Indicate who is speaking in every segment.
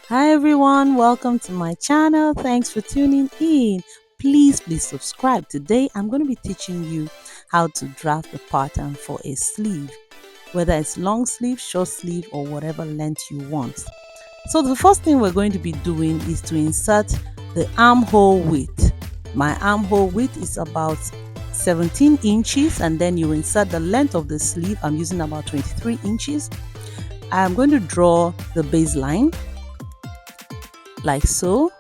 Speaker 1: Hi everyone, welcome to my channel. Thanks for tuning in. Please subscribe. Today I'm going to be teaching you how to draft the pattern for a sleeve, whether it's long sleeve, short sleeve, or whatever length you want. So the first thing we're going to be doing is to insert the armhole width. My armhole width is about 17 inches, and then you insert the length of the sleeve. I'm using about 23 inches. I'm going to draw the baseline like so,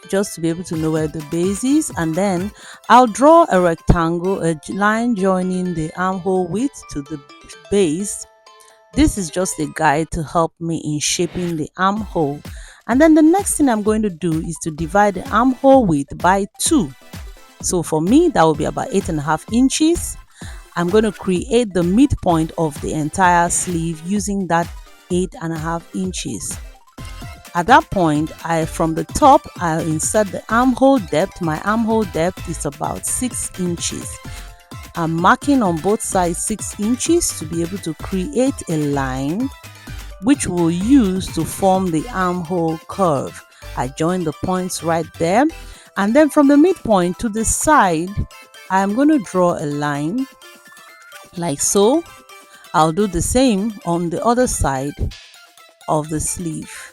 Speaker 1: just to be able to know where the base is, and then I'll draw a rectangle, a line joining the armhole width to the base. This is just a guide to help me in shaping the armhole. And then the next thing I'm going to do is to divide the armhole width by 2. So for me, that will be about 8.5 inches. I'm going to create the midpoint of the entire sleeve using that 8.5 inches. At that point, from the top, I'll insert the armhole depth. My armhole depth is about 6 inches. I'm marking on both sides 6 inches to be able to create a line which we'll use to form the armhole curve. I join the points right there, and then from the midpoint to the side, I'm going to draw a line like so. I'll do the same on the other side of the sleeve.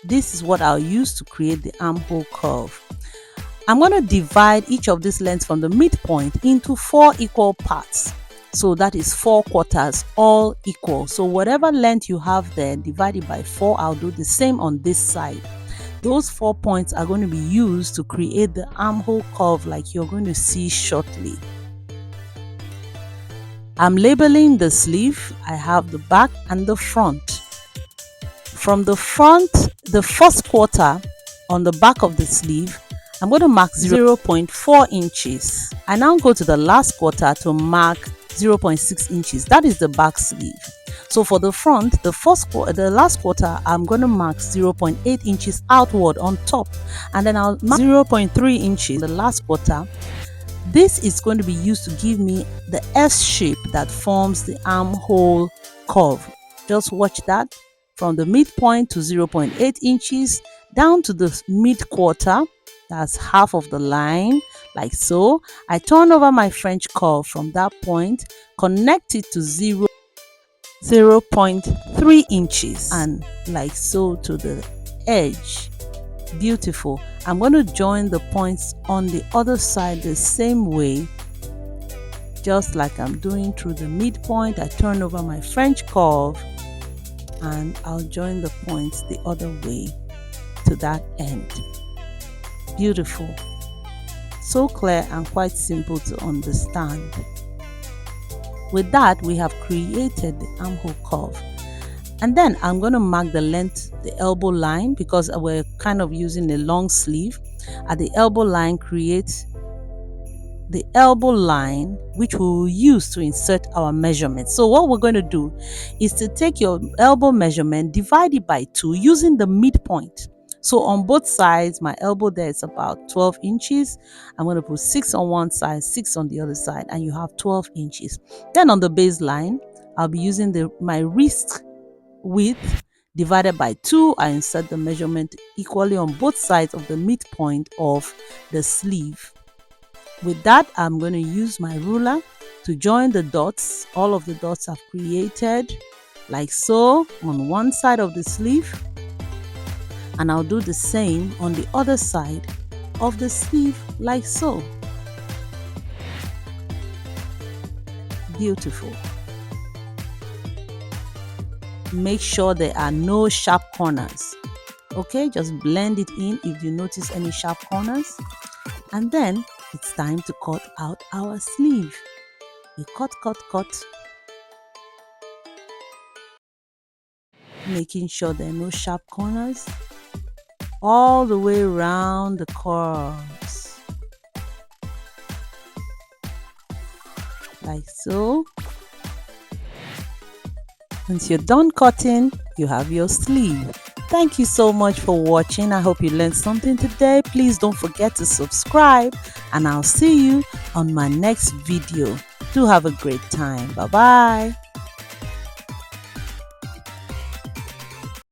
Speaker 1: This is what I'll use to create the armhole curve. I'm going to divide each of these lengths from the midpoint into 4 equal parts. So that is 4 quarters, all equal. So whatever length you have there, divided by 4, I'll do the same on this side. Those 4 points are going to be used to create the armhole curve like you're going to see shortly. I'm labeling the sleeve. I have the back and the front. From the front, the first quarter on the back of the sleeve, I'm going to mark 0.4 inches. I now go to the last quarter to mark 0.6 inches. That is the back sleeve. So for the front, the last quarter, I'm going to mark 0.8 inches outward on top, and then I'll mark 0.3 inches the last quarter. This is going to be used to give me the S shape that forms the armhole curve. Just watch that. From the midpoint to 0.8 inches down to the mid quarter, that's half of the line, like so. I turn over my French curve from that point, connect it to 0.3 inches, and like so to the edge. Beautiful. I'm going to join the points on the other side the same way, just like I'm doing through the midpoint. I turn over my French curve and I'll join the points the other way to that end. Beautiful. So clear and quite simple to understand. With that, we have created the armhole curve. And then I'm going to mark the length, the elbow line, because we're kind of using a long sleeve. At the elbow line, create the elbow line which we will use to insert our measurement. So what we're going to do is to take your elbow measurement, divide it by 2 using the midpoint. So on both sides, my elbow there is about 12 inches. I'm going to put 6 on one side, 6 on the other side, and you have 12 inches. Then on the baseline, I'll be using my wrist width divided by 2. I insert the measurement equally on both sides of the midpoint of the sleeve. With that, I'm going to use my ruler to join the dots. All of the dots I've created like so on one side of the sleeve, and I'll do the same on the other side of the sleeve like so. Beautiful. Make sure there are no sharp corners. Okay, just blend it in if you notice any sharp corners, and then it's time to cut out our sleeve. You cut, making sure there are no sharp corners all the way around the curves, like so. Once you're done cutting, you have your sleeve. Thank you so much for watching. I hope you learned something today. Please don't forget to subscribe, and I'll see you on my next video. Do have a great time. Bye bye.